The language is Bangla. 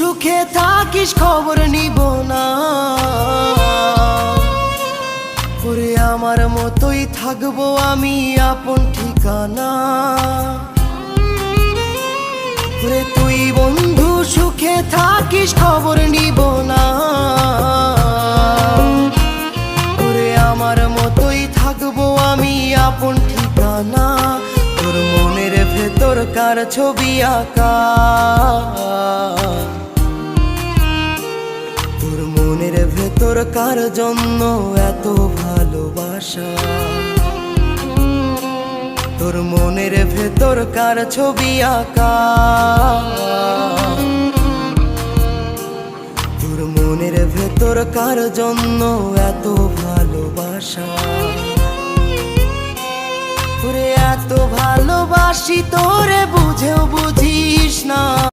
সুখে থাকিস খবর নিব না, ওরে আমার মতোই থাকবো আমি আপন ঠিকানা। ওরে তুই বন্ধু সুখে থাকিস খবর নিব না, ওরে আমার মতোই থাকবো আমি আপন ঠিকানা। তোর মনের ভেতর কার ছবি আঁকা, তোর মনের ভেতর কার জন্য এত ভালোবাসা, তোর মনের ভেতর কার ছবি আঁকা, তোর মনের ভেতর কার জন্য এত ভালোবাসা। তোরে এত ভালোবাসি তোরে বুঝেও বুঝিস না।